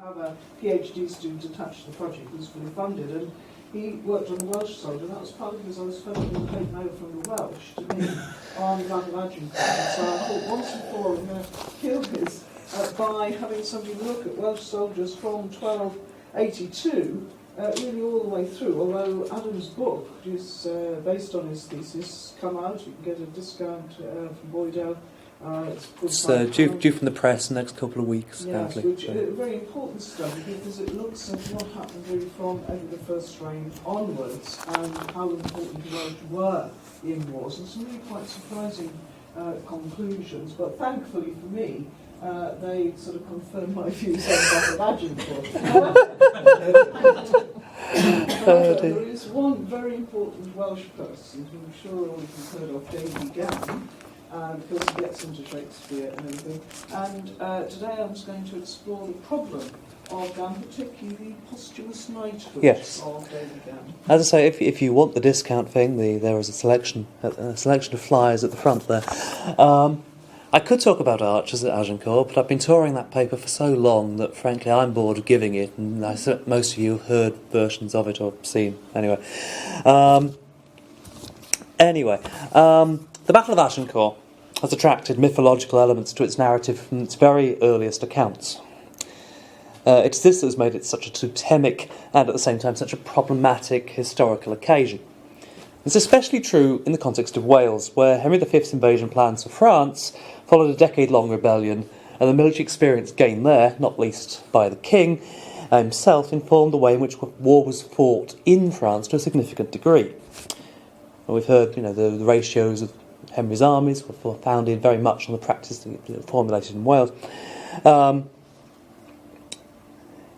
have a PhD student attached to the project who's fully funded, and he worked on the Welsh side, and that was partly because I was fed with taken over from the Welsh to me on the Battle of Agincourt. So I thought once and for all I'm going to kill this by having somebody look at Welsh soldiers from 1282 really all the way through, although Adam's book, which is based on his thesis, come out. You can get a discount from Boydell. It's due from the press next couple of weeks. Yes, which is a very important study because it looks at what happened really from Edward I's reign onwards and how important the Welsh were in wars, and some really quite surprising conclusions. But thankfully for me, they sort of confirmed my views on the Battle of Agincourt. There is one very important Welsh person who I'm sure all of you have heard of, Davy Gann, because he gets into Shakespeare and everything. And today I was going to explore the problem of Gann, particularly the posthumous knighthood of Davy Gann. As I say, if you want the discount thing, there is a selection of flyers at the front there. I could talk about archers at Agincourt, but I've been touring that paper for so long that, frankly, I'm bored of giving it, and I think most of you have heard versions of it or seen. Anyway, the Battle of Agincourt has attracted mythological elements to its narrative from its very earliest accounts. It's this that has made it such a totemic and, at the same time, such a problematic historical occasion. It's especially true in the context of Wales, where Henry V's invasion plans for France followed a decade-long rebellion, and the military experience gained there, not least by the king himself, informed the way in which war was fought in France to a significant degree. And we've heard, the ratios of Henry's armies were founded very much on the practice formulated in Wales.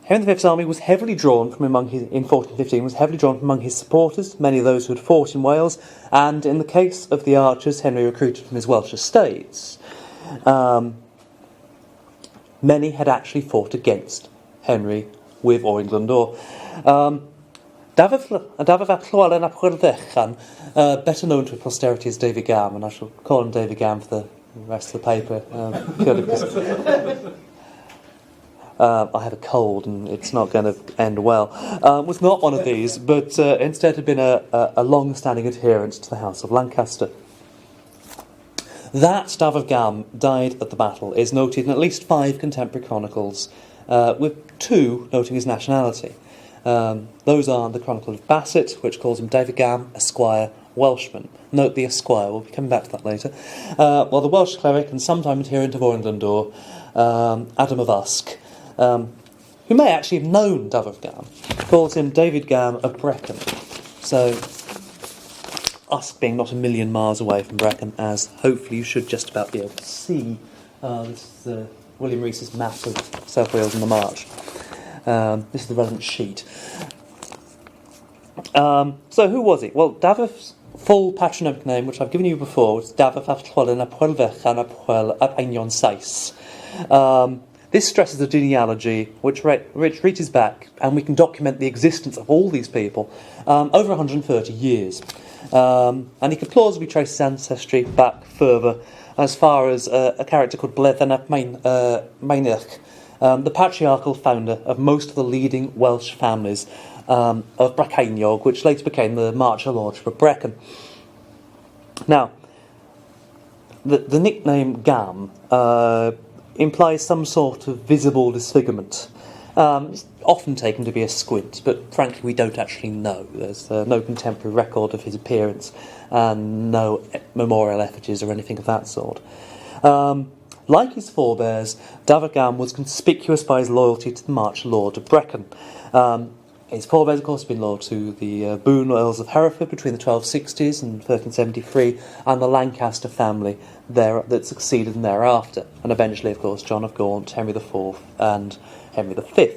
Henry V's army was heavily drawn from in 1415, was heavily drawn from among his supporters, many of those who had fought in Wales, and in the case of the archers, Henry recruited from his Welsh estates. Many had actually fought against Henry with or in Glyndŵr. Dafydd ap Llywelyn ap Chwildechan, better known to posterity as Davy Gam, and I shall call him Davy Gam for the rest of the paper, purely because I have a cold and it's not going to end well, was not one of these, but instead had been a long-standing adherent to the House of Lancaster. That Dafydd Gam died at the battle is noted in at least 5 contemporary chronicles, with 2 noting his nationality. Those are the Chronicle of Basset, which calls him David Gam, Esquire, Welshman. Note the Esquire, we'll be coming back to that later. While the Welsh cleric and sometime adherent of Owain Glyndŵr, Adam of Usk, who may actually have known Dafydd Gam, calls him David Gam of Brecon. So, Usk being not a million miles away from Brecon, as hopefully you should just about be able to see. This is William Rees's map of South Wales in the March. This is the relevant sheet. So who was he? Well, Dafydd's full patronymic name, which I've given you before, is Dafydd ap Llywelyn ap Chwildechan ap Chwel ap Einion Sais. This stresses the genealogy, which reaches back, and we can document the existence of all these people over 130 years. And he could plausibly trace his ancestry back further, as far as a character called Bledden ap Meinich, the patriarchal founder of most of the leading Welsh families of Brycheiniog, which later became the Marcher Lordship of Brecon. Now, the nickname Gam implies some sort of visible disfigurement. It's often taken to be a squint, but frankly we don't actually know. There's no contemporary record of his appearance and no memorial effigies or anything of that sort. Like his forebears, Dafydd Gam was conspicuous by his loyalty to the Marcher Lord of Brecon. His forebears, of course, had been loyal to the Boon Earls of Hereford between the 1260s and 1373, and the Lancaster family there that succeeded them thereafter, and eventually, of course, John of Gaunt, Henry IV, and Henry V.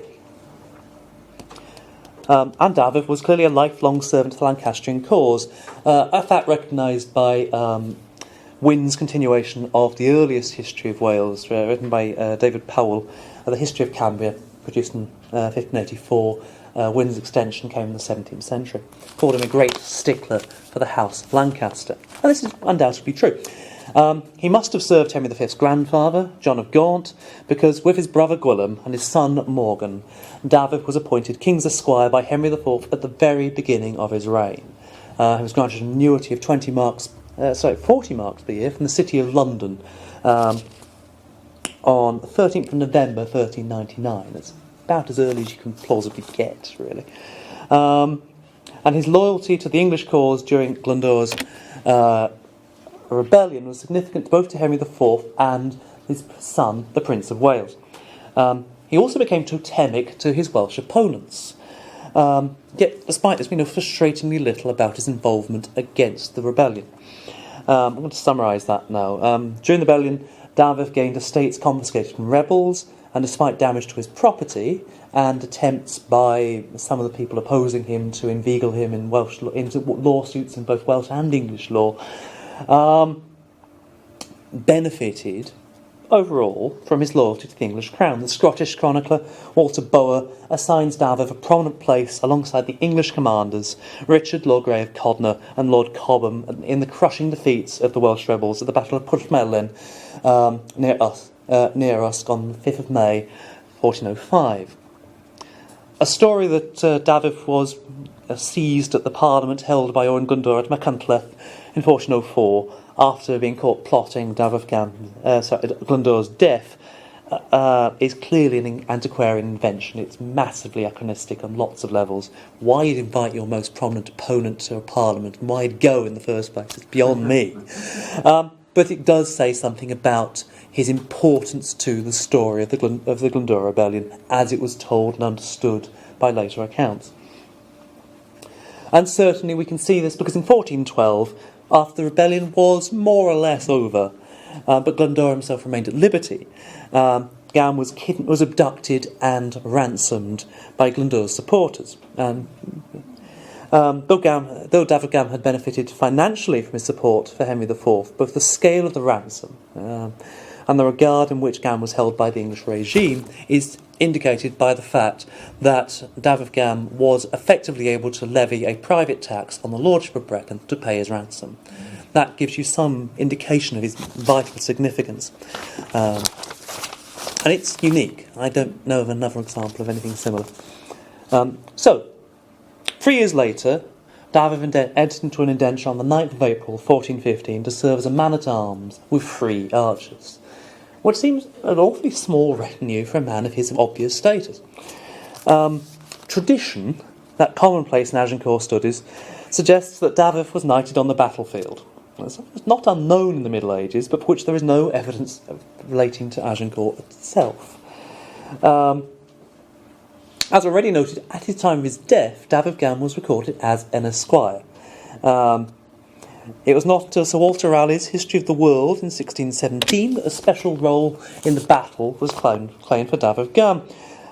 And Dafydd was clearly a lifelong servant to the Lancastrian cause, a fact recognised by Wynne's continuation of the earliest history of Wales, written by David Powell, The History of Cambria, produced in 1584. Wynne's extension came in the 17th century. Called him a great stickler for the House of Lancaster. And this is undoubtedly true. He must have served Henry V's grandfather, John of Gaunt, because with his brother Gwilym and his son Morgan, Dafydd was appointed King's Esquire by Henry IV at the very beginning of his reign. He was granted an annuity of 40 marks per year from the City of London on 13th of November 1399. That's about as early as you can plausibly get, really. And his loyalty to the English cause during Glyndwr's rebellion was significant both to Henry IV and his son, the Prince of Wales. He also became totemic to his Welsh opponents. Yet, despite this, we know frustratingly little about his involvement against the rebellion. I'm going to summarise that now. During the rebellion, Dafydd gained estates confiscated from rebels, and despite damage to his property and attempts by some of the people opposing him to inveigle him in into lawsuits in both Welsh and English law, benefited overall from his loyalty to the English crown. The Scottish chronicler Walter Bower assigns Dafydd a prominent place alongside the English commanders Richard, Lord Grey of Codnor, and Lord Cobham in the crushing defeats of the Welsh rebels at the Battle of Pwllmelyn near Usk on the 5th of May 1405. A story that Dafydd was seized at the Parliament held by Owen Glyndwr at Machynlleth in 1404 after being caught plotting Glyndwr's death is clearly an antiquarian invention. It's massively anachronistic on lots of levels. Why you'd invite your most prominent opponent to a Parliament and why you'd go in the first place is beyond me. But it does say something about his importance to the story of the Glyndwr Rebellion as it was told and understood by later accounts. And certainly we can see this because in 1412, after the rebellion was more or less over, but Glyndwr himself remained at liberty, Gam was abducted and ransomed by Glyndwr's supporters. Though Dafydd Gam had benefited financially from his support for Henry IV, both the scale of the ransom and the regard in which Gam was held by the English regime is indicated by the fact that Dafydd Gam was effectively able to levy a private tax on the lordship of Brecon to pay his ransom. That gives you some indication of his vital significance. And it's unique. I don't know of another example of anything similar. So, 3 years later, Dafydd entered into an indenture on the 9th of April 1415 to serve as a man-at-arms with 3 archers, which seems an awfully small retinue for a man of his obvious status. Tradition, that commonplace in Agincourt studies, suggests that Dafydd was knighted on the battlefield. It's not unknown in the Middle Ages, but for which there is no evidence relating to Agincourt itself. As already noted, at his time of his death, Dafydd Gam was recorded as an esquire. It was not until Sir Walter Raleigh's History of the World in 1617 that a special role in the battle was claimed for Dafydd Gam.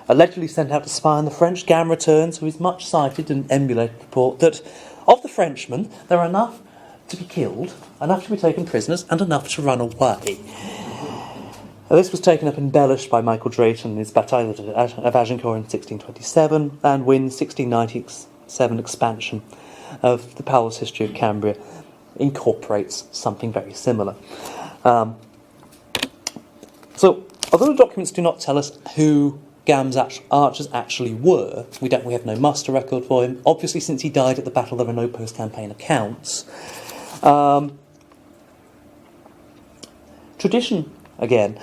Allegedly sent out to spy on the French, Gam returns with his much cited and emulated report that of the Frenchmen there are enough to be killed, enough to be taken prisoners, and enough to run away. This was taken up and embellished by Michael Drayton in his Bataille of Agincourt in 1627 and Wynn's 1697 expansion of the Powell's History of Cambria incorporates something very similar. So, although the documents do not tell us who Gam's archers actually were, we have no muster record for him. Obviously, since he died at the battle, there are no post-campaign accounts. Tradition, again,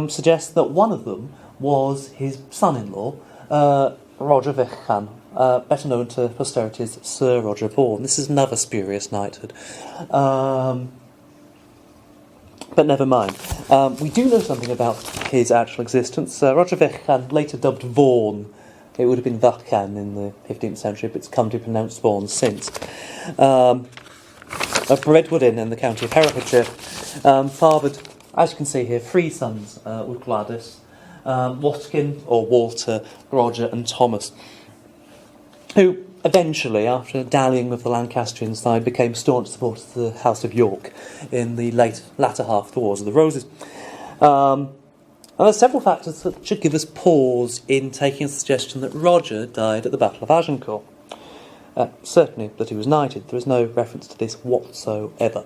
suggests that one of them was his son-in-law, Roger Vychan, better known to posterity as Sir Roger Vaughan. This is another spurious knighthood. But never mind. We do know something about his actual existence. Roger Vychan, later dubbed Vaughan, it would have been Vychan in the 15th century, but it's come to be pronounced Vaughan since. Of Redwood Inn in the county of Herefordshire, fathered, as you can see here, 3 sons with Gladys, Watkin, or Walter, Roger and Thomas, who eventually, after dallying with the Lancastrian side, became staunch supporters of the House of York in the latter half of the Wars of the Roses. And there are several factors that should give us pause in taking a suggestion that Roger died at the Battle of Agincourt. Certainly that he was knighted. There is no reference to this whatsoever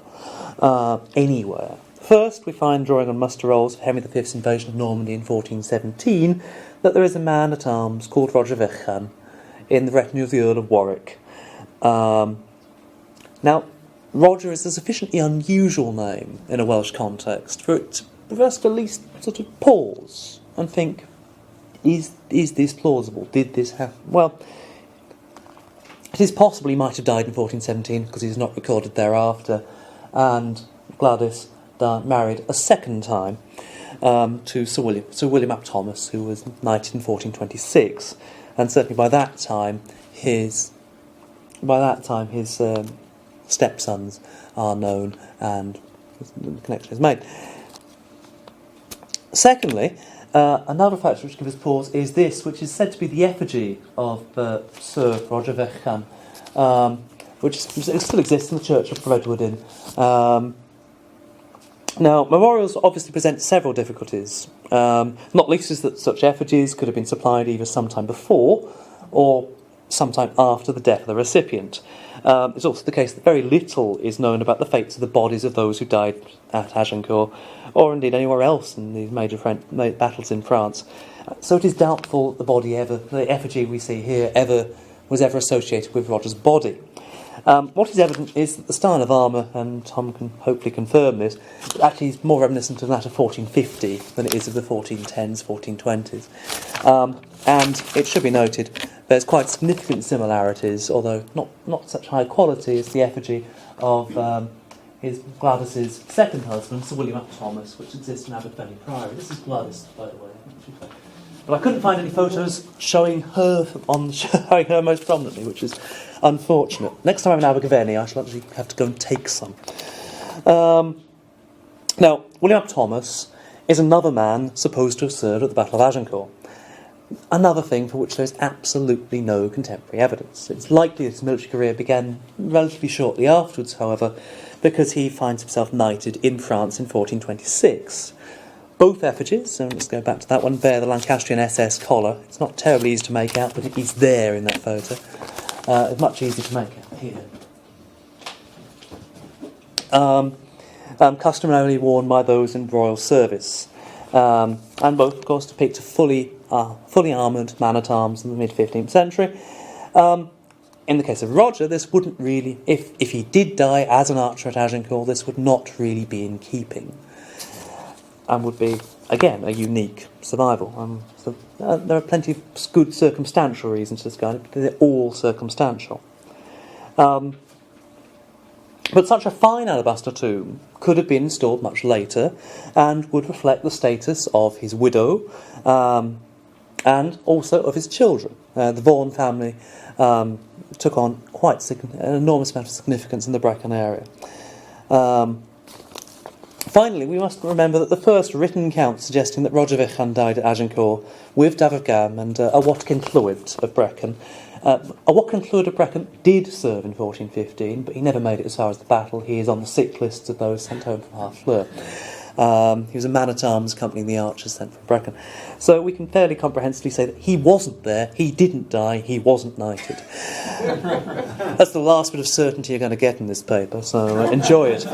anywhere. First, we find, drawing on muster rolls of Henry V's invasion of Normandy in 1417, that there is a man-at-arms called Roger Vechan in the retinue of the Earl of Warwick. Now, Roger is a sufficiently unusual name in a Welsh context for us to at least sort of pause and think, is this plausible? Did this happen? Well, it is possible he might have died in 1417 because he's not recorded thereafter, and Gladys married a second time to Sir William ap Thomas, who was knighted in 1426, and certainly by that time his stepsons are known and the connection is made. Secondly, another factor which gives us pause is this, which is said to be the effigy of Sir Roger Vechan, which still exists in the church of Redwood Inn. Now, memorials obviously present several difficulties, not least is that such effigies could have been supplied either sometime before or sometime after the death of the recipient. It's also the case that very little is known about the fates of the bodies of those who died at Agincourt, or indeed anywhere else in these major battles in France. So it is doubtful the effigy we see here was ever associated with Roger's body. What is evident is that the style of armour, and Tom can hopefully confirm this, actually is more reminiscent of that of 1450 than it is of the 1410s, 1420s. And it should be noted, there's quite significant similarities, although not such high quality as the effigy of Gladys's second husband, Sir William ap Thomas, which exists in Aberfenny Priory. This is Gladys, by the way. But I couldn't find any photos showing her most prominently, which is unfortunate. Next time I'm in Abergavenny, I shall actually have to go and take some. Now, William ap Thomas is another man supposed to have served at the Battle of Agincourt. Another thing for which there is absolutely no contemporary evidence. It's likely that his military career began relatively shortly afterwards, however, because he finds himself knighted in France in 1426. Both effigies, and let's go back to that one, bear the Lancastrian SS collar. It's not terribly easy to make out, but it is there in that photo. It's much easier to make out here. Customarily worn by those in royal service. And both, of course, depict a fully armoured man-at-arms in the mid-15th century. In the case of Roger, this wouldn't really, if he did die as an archer at Agincourt, this would not really be in keeping, and would be, again, a unique survival. There are plenty of good circumstantial reasons for this guy, but they're all circumstantial. But such a fine alabaster tomb could have been installed much later and would reflect the status of his widow and also of his children. The Vaughan family took on quite an enormous amount of significance in the Brecon area. Finally, we must remember that the first written account suggesting that Roger Vechan died at Agincourt with Dafydd Gam and a Watkin Clwyd of Brecon. A Watkin Clwyd of Brecon did serve in 1415, but he never made it as far as the battle. He is on the sick lists of those sent home from Harfleur. He was a man-at-arms accompanying the archers sent from Brecon. So we can fairly comprehensively say that he wasn't there, he didn't die, he wasn't knighted. That's the last bit of certainty you're going to get in this paper, so enjoy it.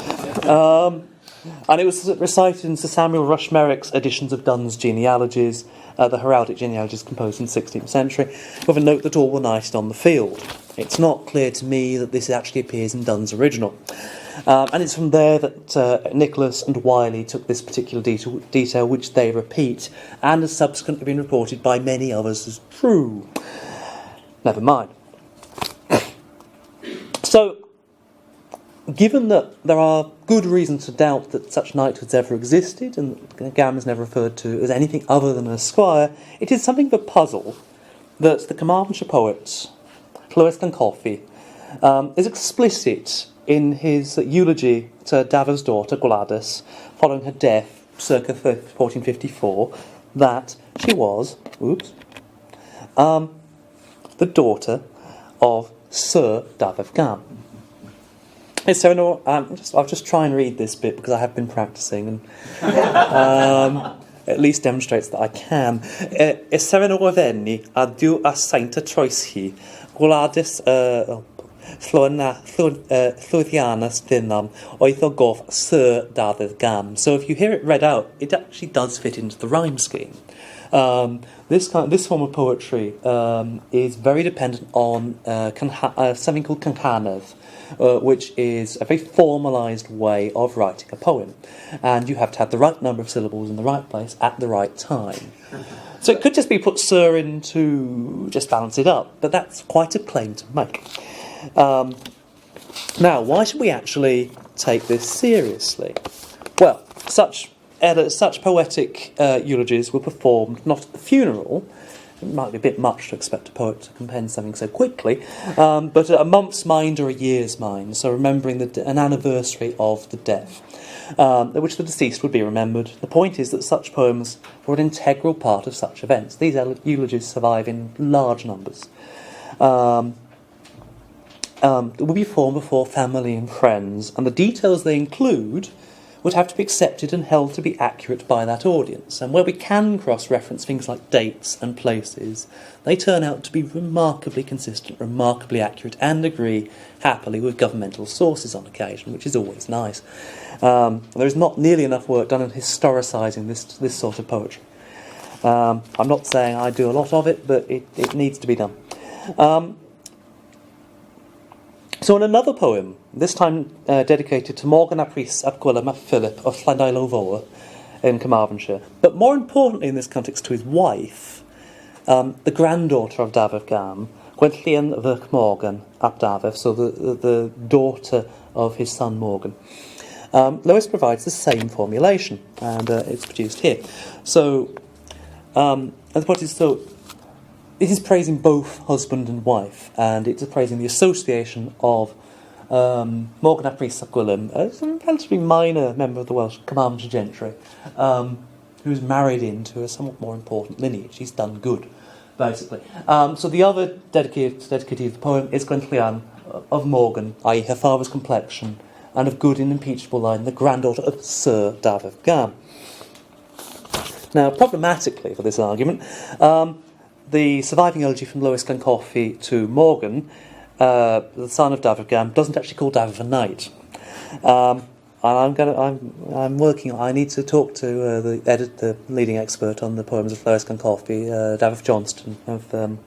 And it was recited in Sir Samuel Rushmerrick's editions of Dunn's genealogies, the heraldic genealogies composed in the 16th century, with a note that all were knighted on the field. It's not clear to me that this actually appears in Dunn's original. And it's from there that Nicholas and Wiley took this particular detail, which they repeat, and has subsequently been reported by many others as true. Never mind. So, given that there are good reasons to doubt that such knighthoods ever existed, and Gam is never referred to as anything other than a squire, it is something of a puzzle that the Carmarthenshire poet, Lewis Coffey, is explicit in his eulogy to Dafydd's daughter, Gladys, following her death, circa 1454, that she was, the daughter of Sir Dafydd Gam. I'll just try and read this bit because I have been practising, and at least demonstrates that I can. Yseren o Ravenni a diw a saint a troes hi, Gladys llwyddiannus dynam oedd o gof Sir Dafydd Gam. So if you hear it read out, it actually does fit into the rhyme scheme. This form of poetry is very dependent on something called cancanedd, which is a very formalised way of writing a poem. And you have to have the right number of syllables in the right place at the right time. So it could just be put Sir in to just balance it up, but that's quite a claim to make. Now, why should we actually take this seriously? Well, such poetic eulogies were performed not at the funeral. It might be a bit much to expect a poet to compend something so quickly, but at a month's mind or a year's mind, so remembering an anniversary of the death, at which the deceased would be remembered. The point is that such poems were an integral part of such events. These eulogies survive in large numbers. It will be formed before family and friends, and the details they include would have to be accepted and held to be accurate by that audience. And where we can cross-reference things like dates and places, they turn out to be remarkably consistent, remarkably accurate, and agree happily with governmental sources on occasion, which is always nice. There is not nearly enough work done on historicising this sort of poetry. I'm not saying I do a lot of it, but it needs to be done. So in another poem, this time dedicated to Morgan ap Rhys ap Gwilym ap Philip of Llandail Fawr in Carmarthenshire, but more importantly in this context to his wife, the granddaughter of Dafydd Gam, Gwenllian Fyrch Morgan ap Dafydd, so the daughter of his son Morgan. Lewis provides the same formulation, and it's produced here. So, and the point is, it is praising both husband and wife, and it's praising the association of Morgan ap Rhys ap Gwilym, a relatively minor member of the Welsh Carmarthenshire gentry, who's married into a somewhat more important lineage. He's done good, basically. So the other dedicated of the poem is Gwenllian of Morgan, i.e. her father's complexion, and of good and impeachable line, the granddaughter of Sir Dafydd Gam. Now, problematically for this argument, the surviving elegy from Lewis Glencoffey to Morgan, the son of Dafydd Gam, doesn't actually call Dafydd a knight. And I need to talk to the leading expert on the poems of Lewis Glencoffey, Dafydd Johnston of the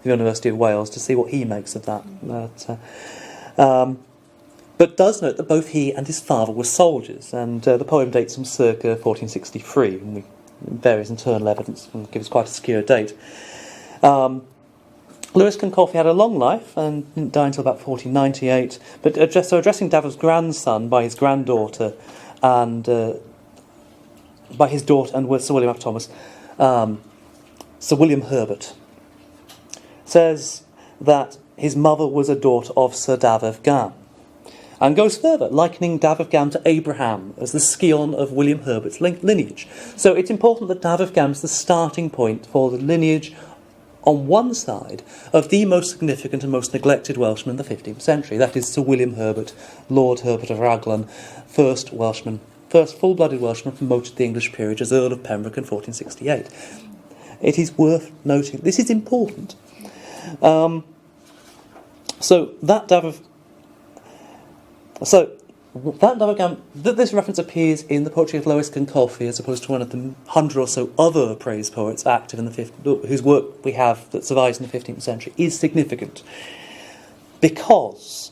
University of Wales, to see what he makes of that. But does note that both he and his father were soldiers, and the poem dates from circa 1463, and various internal evidence gives quite a secure date. Lewis Glencoffey had a long life and didn't die until about 1498, but addressing Dafydd's grandson by his granddaughter and by his daughter and with Sir William ap Thomas, Sir William Herbert says that his mother was a daughter of Sir Dafydd Gam, and goes further, likening Dafydd Gam to Abraham as the scion of William Herbert's lineage. So it's important that Dafydd Gam is the starting point for the lineage on one side of the most significant and most neglected Welshman in the 15th century. That is Sir William Herbert, Lord Herbert of Raglan, first full-blooded Welshman promoted to the English peerage as Earl of Pembroke in 1468. It is worth noting. This is important. This reference appears in the poetry of Lewis Glencoffey as opposed to one of the 100 or so other praise poets active in whose work we have that survives in the 15th century is significant, because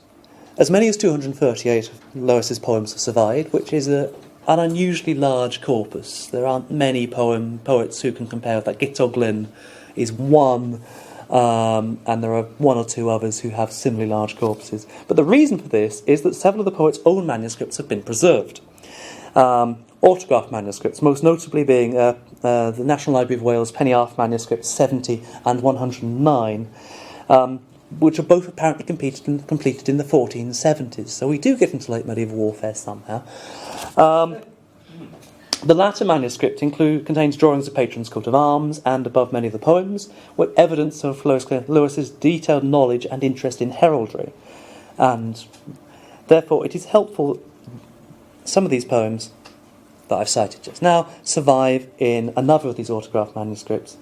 as many as 238 of Lewis's poems have survived, which is an unusually large corpus. There aren't many poets who can compare with that. Gitoglin is one. And there are one or two others who have similarly large corpuses. But the reason for this is that several of the poet's own manuscripts have been preserved. Autograph manuscripts, most notably being the National Library of Wales Penny-Arf manuscripts 70 and 109, which are both apparently completed in the 1470s. So we do get into late medieval warfare somehow. The latter manuscript contains drawings of patrons' coat of arms and, above many of the poems, with evidence of Lewis's detailed knowledge and interest in heraldry. And therefore it is helpful some of these poems that I've cited just now survive in another of these autograph manuscripts,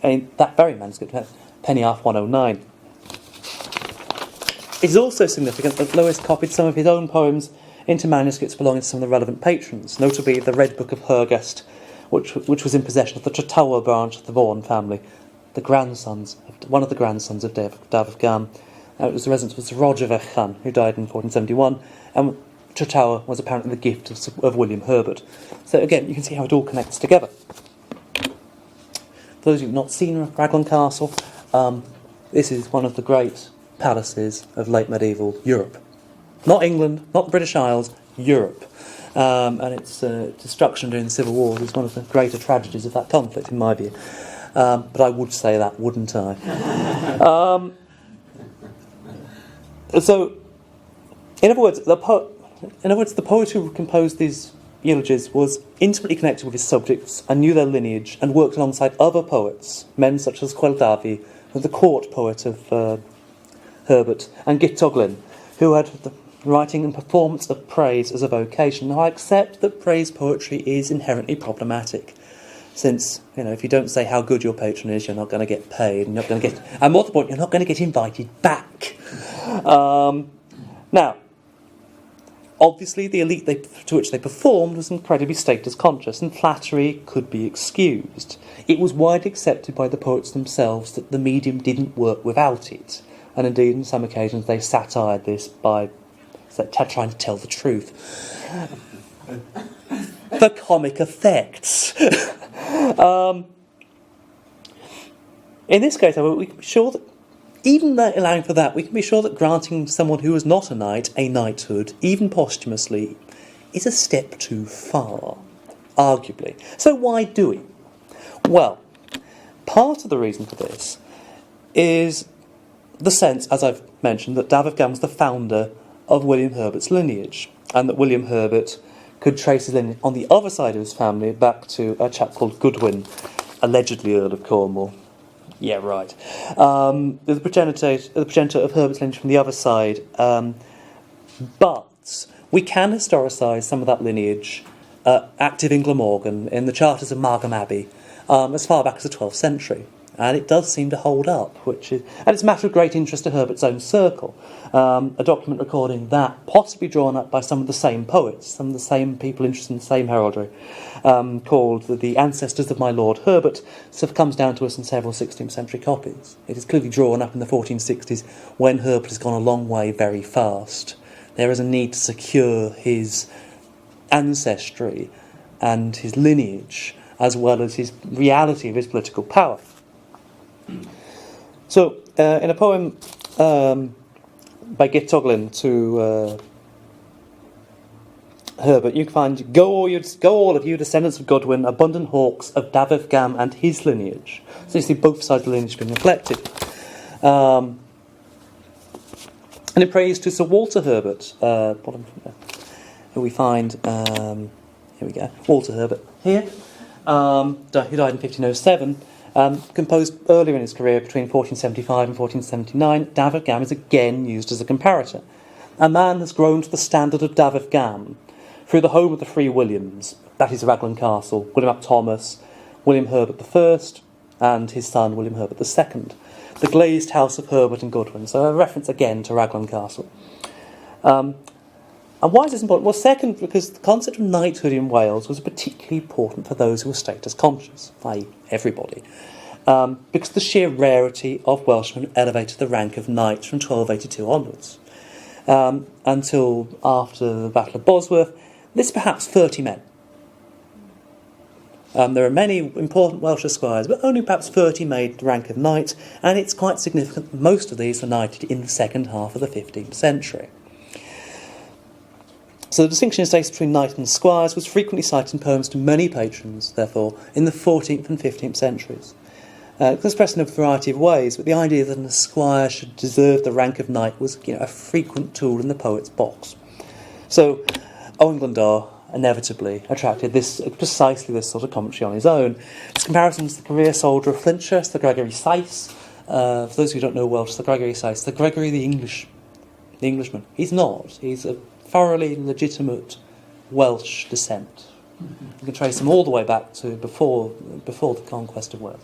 in that very manuscript, Penny-Arf 109. It is also significant that Lewis copied some of his own poems into manuscripts belonging to some of the relevant patrons, notably the Red Book of Hergest, which was in possession of the Tratawa branch of the Vaughan family, one of the grandsons of Dav of Gam. It was the residence was Roger Vechan, who died in 1471, and Tratawa was apparently the gift of William Herbert. So again, you can see how it all connects together. For those of you who have not seen Raglan Castle, this is one of the great palaces of late medieval Europe. Not England, not the British Isles, Europe. And its destruction during the Civil War is one of the greater tragedies of that conflict, in my view. But I would say that, wouldn't I? So, in other words, the poet who composed these eulogies was intimately connected with his subjects and knew their lineage and worked alongside other poets, men such as Gweldavi, the court poet of Herbert, and Gitoglin, who had the writing and performance of praise as a vocation. Now, I accept that praise poetry is inherently problematic, since, if you don't say how good your patron is, you're not going to get paid, and and more to the point, you're not going to get invited back. Now, obviously, the elite to which they performed was incredibly status conscious, and flattery could be excused. It was widely accepted by the poets themselves that the medium didn't work without it, and indeed, on some occasions, they satired this by trying to tell the truth. For comic effects. In this case, however, we can be sure that, even allowing for that, we can be sure that granting someone who was not a knight a knighthood, even posthumously, is a step too far, arguably. So why do it? Well, part of the reason for this is the sense, as I've mentioned, that Dav of Gam was the founder of William Herbert's lineage, and that William Herbert could trace his lineage on the other side of his family back to a chap called Goodwin, allegedly Earl of Cornwall. Yeah, right. The progenitor of Herbert's lineage from the other side. But we can historicise some of that lineage active in Glamorgan in the charters of Margam Abbey as far back as the 12th century. And it does seem to hold up, and it's a matter of great interest to Herbert's own circle. A document recording that, possibly drawn up by some of the same poets, some of the same people interested in the same heraldry, called The Ancestors of My Lord Herbert, sort of comes down to us in several 16th century copies. It is clearly drawn up in the 1460s when Herbert has gone a long way very fast. There is a need to secure his ancestry and his lineage, as well as his reality of his political power. So, in a poem by Gitoglin to Herbert, you can find, Go all of you, descendants of Godwin, abundant hawks of Dav of Gam and his lineage. So you see both sides of the lineage being reflected. And in praise to Sir Walter Herbert, who we find, here we go, Walter Herbert here, who died in 1507, composed earlier in his career between 1475 and 1479, Dav of Gam is again used as a comparator. A man has grown to the standard of Dav of Gam through the home of the three Williams, that is Raglan Castle, William ap Thomas, William Herbert I, and his son William Herbert II, the glazed house of Herbert and Godwin. So a reference again to Raglan Castle. And why is this important? Well, second, because the concept of knighthood in Wales was particularly important for those who were status conscious, i.e. everybody, because the sheer rarity of Welshmen elevated the rank of knight from 1282 onwards. Until after the Battle of Bosworth, this perhaps 30 men. There are many important Welsh esquires, but only perhaps 30 made the rank of knight, and it's quite significant that most of these were knighted in the second half of the 15th century. So the distinction in status between knight and squires was frequently cited in poems to many patrons, therefore, in the 14th and 15th centuries. It was expressed in a variety of ways, but the idea that an esquire should deserve the rank of knight was a frequent tool in the poet's box. So Owen Glendower inevitably attracted precisely this sort of commentary on his own. His comparisons to the career soldier of Flintshire, Sir Gregory Syce. For those who don't know Welsh, Sir Gregory Syce, Sir Gregory the Englishman. He's not. He's a thoroughly legitimate Welsh descent. You can trace him all the way back to before the conquest of Wales.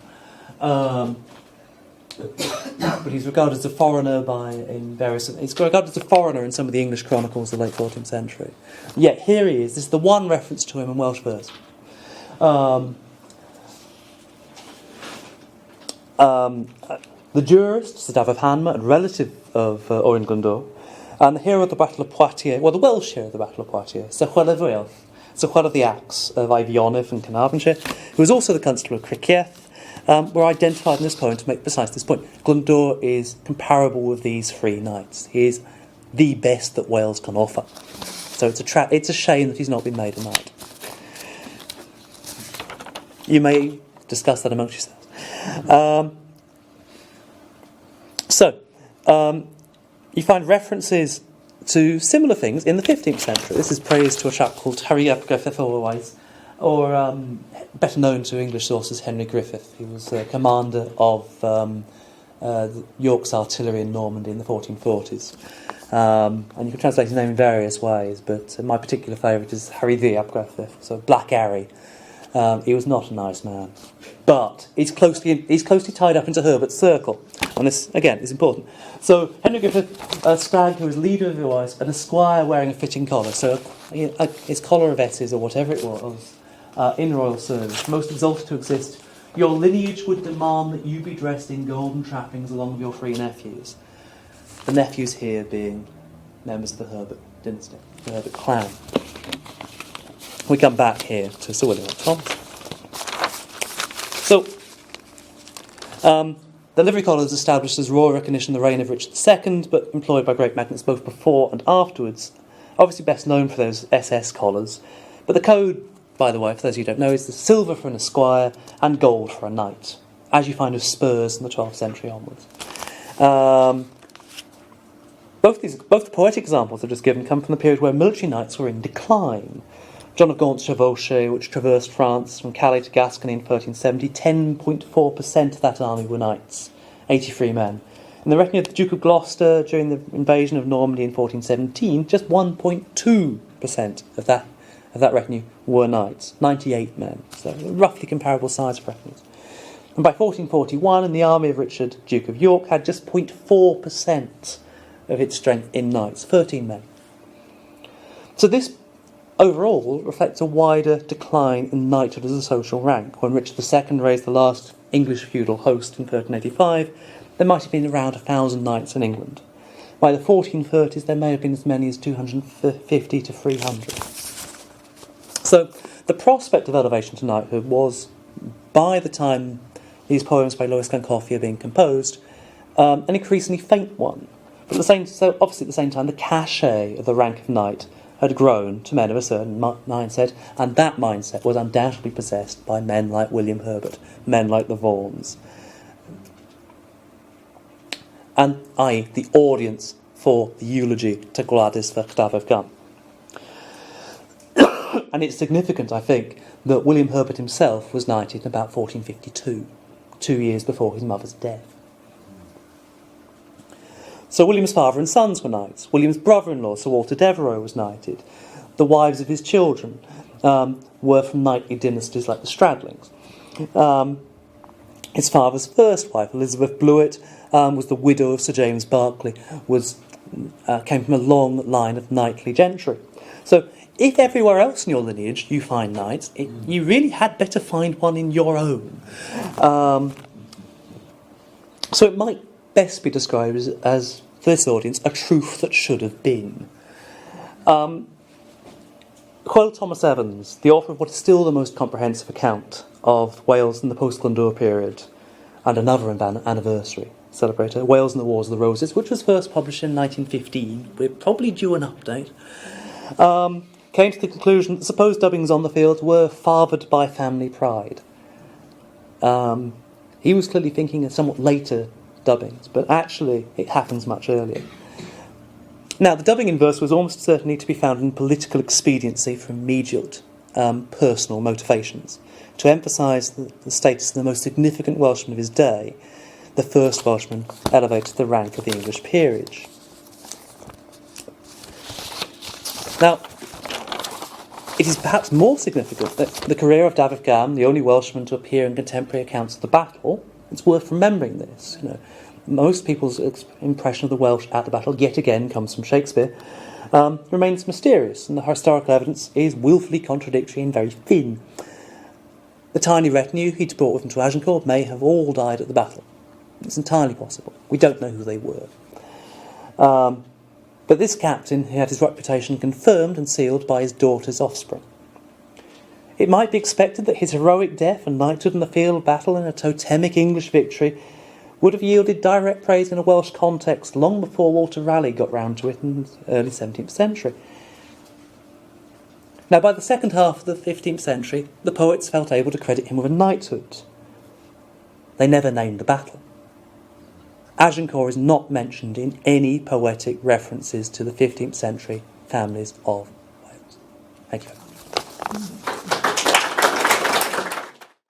But he's regarded as a foreigner he's regarded as a foreigner in some of the English chronicles of the late 14th century. Yet here he is. This is the one reference to him in Welsh verse. The jurist, Sir Dafydd Hanmer, a relative of Owain Glyndŵr, and the hero of the Battle of Poitiers, well, the Welsh hero of the Battle of Poitiers, Sir Chwelydd Wyl, Sir Chwelydd the Axe of Ivionydd in Carnarvonshire, who was also the Constable of Criccieth, were identified in this poem to make precise this point. Glyndŵr is comparable with these three knights. He is the best that Wales can offer. So it's a shame that he's not been made a knight. You may discuss that amongst yourselves. You find references to similar things in the 15th century. This is praise to a chap called Harry ap Griffith or better known to English sources, Henry Griffith. He was commander of York's artillery in Normandy in the 1440s. And you can translate his name in various ways, but my particular favourite is Harry the ap Griffith, so Black Harry. He was not a nice man, but he's closely tied up into Herbert's circle, and this again is important. So Henry Griffith, a stag who was leader of the Wise, and a squire wearing a fitting collar, so his collar of S's or whatever it was, in royal service, most exalted to exist. Your lineage would demand that you be dressed in golden trappings along with your three nephews. The nephews here being members of the Herbert dynasty, the Herbert clan. We come back here to Sir William Thompson. So, the livery collar was established as royal recognition in the reign of Richard II, but employed by great magnates both before and afterwards. Obviously best known for those SS collars. But the code, by the way, for those of you who don't know, is the silver for an esquire and gold for a knight, as you find with spurs from the 12th century onwards. Both the poetic examples I've just given come from the period where military knights were in decline. John of Gaunt's chevauchée, which traversed France from Calais to Gascony in 1370, 10.4% of that army were knights, 83 men. In the retinue of the Duke of Gloucester during the invasion of Normandy in 1417, just 1.2% of that retinue were knights, 98 men, so roughly comparable size of retinues. And by 1441, in the army of Richard, Duke of York, had just 0.4% of its strength in knights, 13 men. So this overall reflects a wider decline in knighthood as a social rank. When Richard II raised the last English feudal host in 1385, there might have been around 1,000 knights in England. By the 1430s, there may have been as many as 250 to 300. So the prospect of elevation to knighthood was, by the time these poems by Lewis Glencoffey are being composed, an increasingly faint one. But obviously at the same time, the cachet of the rank of knight had grown to men of a certain mindset, and that mindset was undoubtedly possessed by men like William Herbert, men like the Vaughans, and i.e. the audience for the eulogy to Gwladys fach Dafydd Gam. And it's significant, I think, that William Herbert himself was knighted in about 1452, 2 years before his mother's death. So William's father and sons were knights. William's brother-in-law, Sir Walter Devereux, was knighted. The wives of his children were from knightly dynasties like the Stradlings. His father's first wife, Elizabeth Blewett, was the widow of Sir James Berkeley, came from a long line of knightly gentry. So if everywhere else in your lineage you find knights, you really had better find one in your own. So it might best be described as, for this audience, a truth that should have been. Quote Thomas Evans, the author of what is still the most comprehensive account of Wales in the post-Glyndŵr period, and another anniversary celebrator, Wales and the Wars of the Roses, which was first published in 1915. We're probably due an update. Came to the conclusion that supposed dubbings on the field were fathered by family pride. He was clearly thinking of somewhat later dubbings, but actually it happens much earlier. Now, the dubbing in verse was almost certainly to be found in political expediency from immediate personal motivations, to emphasise the status of the most significant Welshman of his day, the first Welshman elevated to the rank of the English peerage. Now, it is perhaps more significant that the career of Dafydd Gam, the only Welshman to appear in contemporary accounts of the battle, it's worth remembering this. most people's impression of the Welsh at the battle, yet again, comes from Shakespeare, remains mysterious, and the historical evidence is wilfully contradictory and very thin. The tiny retinue he'd brought with him to Agincourt may have all died at the battle. It's entirely possible. We don't know who they were. But this captain, he had his reputation confirmed and sealed by his daughter's offspring. It might be expected that his heroic death and knighthood in the field of battle in a totemic English victory would have yielded direct praise in a Welsh context long before Walter Raleigh got round to it in the early 17th century. Now, by the second half of the 15th century, the poets felt able to credit him with a knighthood. They never named the battle. Agincourt is not mentioned in any poetic references to the 15th century families of Wales. Thank you very much.